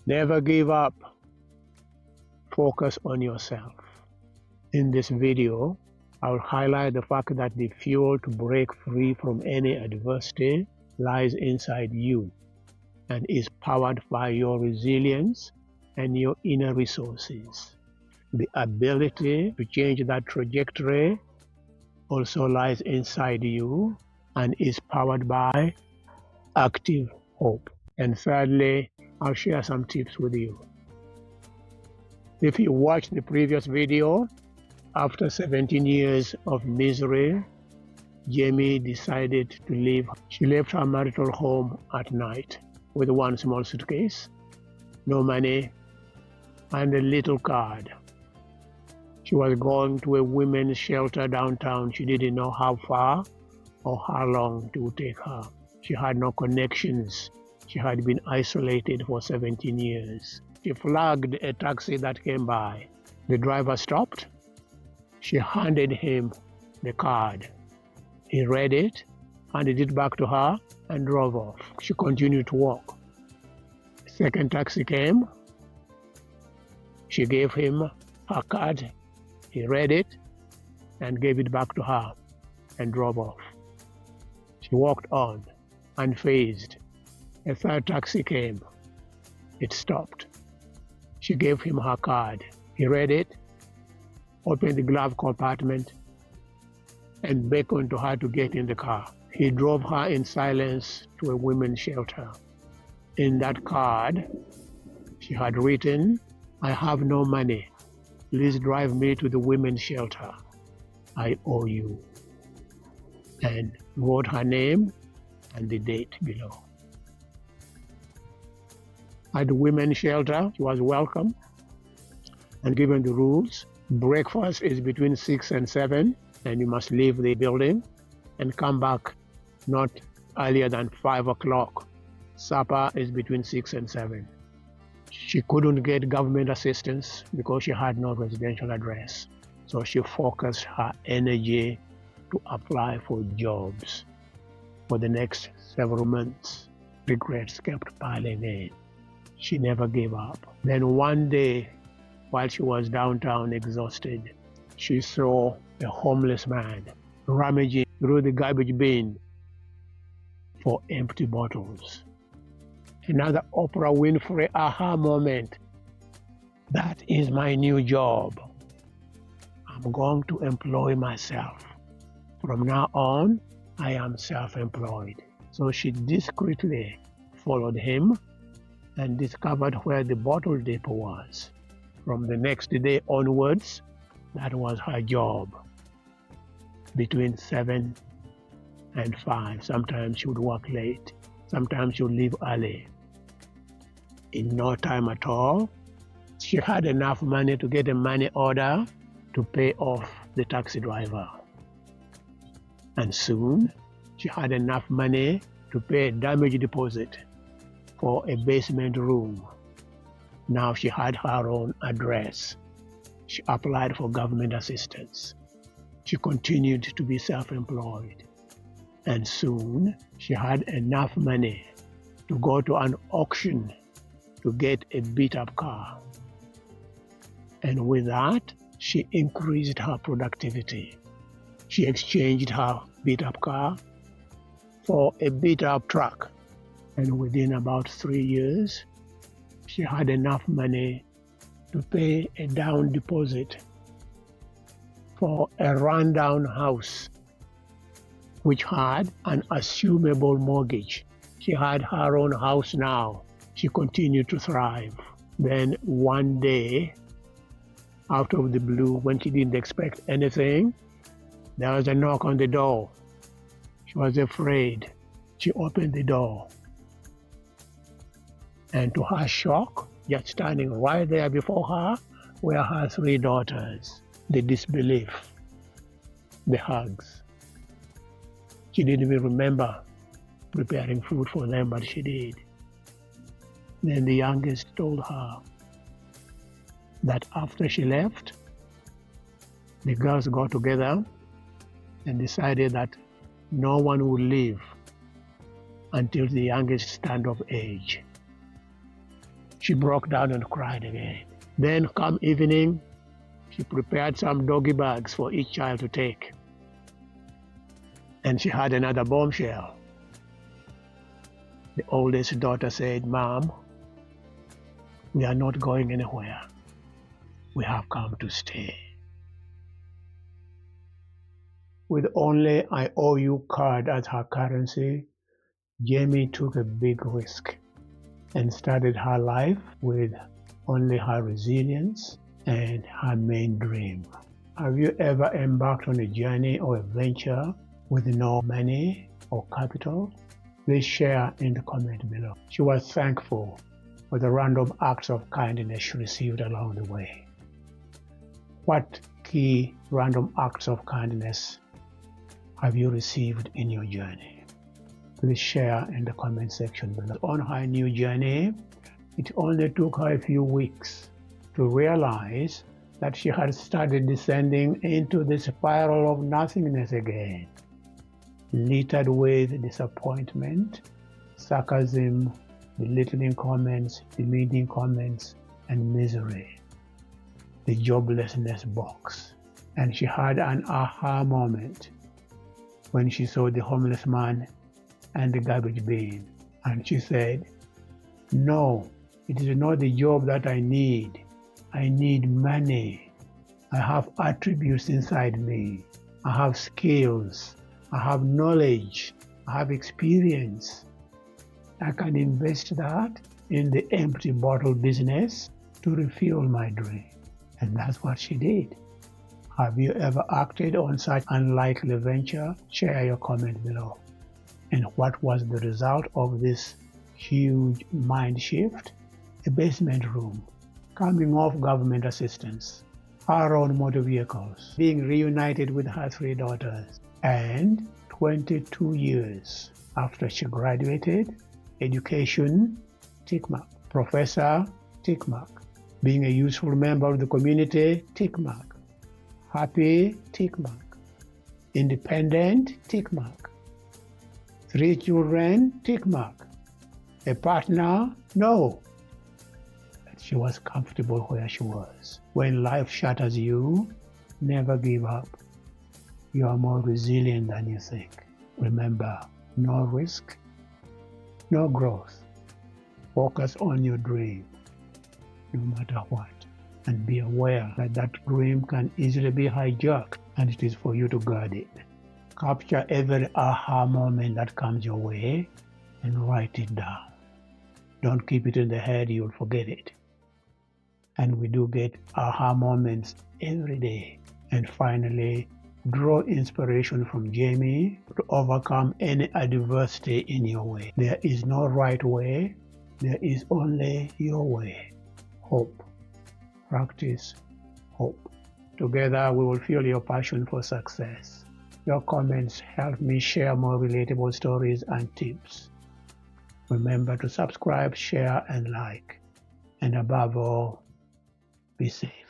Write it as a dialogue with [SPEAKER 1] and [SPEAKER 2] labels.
[SPEAKER 1] Never give up. Focus on yourself. In this video, I will highlight the fact that the fuel to break free from any adversity lies inside you and is powered by your resilience and your inner resources. The ability to change that trajectory also lies inside you and is powered by active hope. And thirdly, I'll share some tips with you. If you watched the previous video, after 17 years of misery, Jamie decided to leave. She left her marital home at night with one small suitcase, no money, and a little card. She was going to a women's shelter downtown. She didn't know how far or how long it would take her. She had no connections. She had been isolated for 17 years. She flagged a taxi that came by. The driver stopped. She handed him the card. He read it, handed it back to her, and drove off. She continued to walk. A second taxi came. She gave him her card. He read it and gave it back to her and drove off. She walked on, unfazed. A third taxi came. It stopped. She gave him her card. He read it, opened the glove compartment, and beckoned to her to get in the car. He drove her in silence to a women's shelter. In that card, she had written, "I have no money. Please drive me to the women's shelter. I owe you." And wrote her name and the date below. At the women's shelter, she was welcome and given the rules. Breakfast is between 6 and 7, and you must leave the building and come back not earlier than 5 o'clock. Supper is between 6 and 7. She couldn't get government assistance because she had no residential address. So she focused her energy to apply for jobs. For the next several months, regrets kept piling in. She never gave up. Then one day, while she was downtown exhausted, she saw a homeless man rummaging through the garbage bin for empty bottles. Another Oprah Winfrey aha moment. That is my new job. I'm going to employ myself. From now on, I am self-employed. So she discreetly followed him and discovered where the bottle depot was. From the next day onwards, that was her job. Between 7 and 5. Sometimes she would work late. Sometimes she would leave early. In no time at all, she had enough money to get a money order to pay off the taxi driver. And soon, she had enough money to pay a damage deposit for a basement room. Now she had her own address. She applied for government assistance. She continued to be self-employed. And soon, she had enough money to go to an auction to get a beat-up car. And with that, she increased her productivity. She exchanged her beat-up car for a beat-up truck. And within about 3 years, she had enough money to pay a down deposit for a rundown house, which had an assumable mortgage. She had her own house now. She continued to thrive. Then one day, out of the blue, when she didn't expect anything, there was a knock on the door. She was afraid. She opened the door. And to her shock, just standing right there before her were her 3 daughters. The disbelief, the hugs. She didn't even remember preparing food for them, but she did. Then the youngest told her that after she left, the girls got together and decided that no one would leave until the youngest turned of age. She broke down and cried again. Then come evening, she prepared some doggy bags for each child to take. And she had another bombshell. The oldest daughter said, "Mom, we are not going anywhere. We have come to stay." With only "I owe you" card as her currency, Jamie took a big risk and started her life with only her resilience and her main dream. Have you ever embarked on a journey or a venture with no money or capital? Please share in the comment below. She was thankful for the random acts of kindness she received along the way. What key random acts of kindness have you received in your journey? Please share in the comment section below. On her new journey, it only took her a few weeks to realize that she had started descending into the spiral of nothingness again, littered with disappointment, sarcasm, belittling comments, demeaning comments, and misery. The joblessness box. And she had an aha moment when she saw the homeless man and the garbage bin. And she said, "No, it is not the job that I need. I need money. I have attributes inside me. I have skills. I have knowledge. I have experience. I can invest that in the empty bottle business to refuel my dream." And that's what she did. Have you ever acted on such unlikely venture? Share your comment below. And what was the result of this huge mind shift? A basement room, coming off government assistance, her own motor vehicles, being reunited with her 3 daughters, and 22 years after she graduated, education, tick mark, professor, tick mark, being a useful member of the community, tick mark, happy, tick mark, independent, tick mark, 3 children, tick mark, a partner, no. She was comfortable where she was. When life shatters you, never give up. You are more resilient than you think. Remember, no risk, no growth. Focus on your dream, no matter what. And be aware that that dream can easily be hijacked, and it is for you to guard it. Capture every aha moment that comes your way and write it down. Don't keep it in the head, you'll forget it. And we do get aha moments every day. And finally, draw inspiration from Jamie to overcome any adversity in your way. There is no right way, there is only your way. Hope. Practice hope. Together we will fuel your passion for success. Your comments help me share more relatable stories and tips. Remember to subscribe, share, and like. And above all, be safe.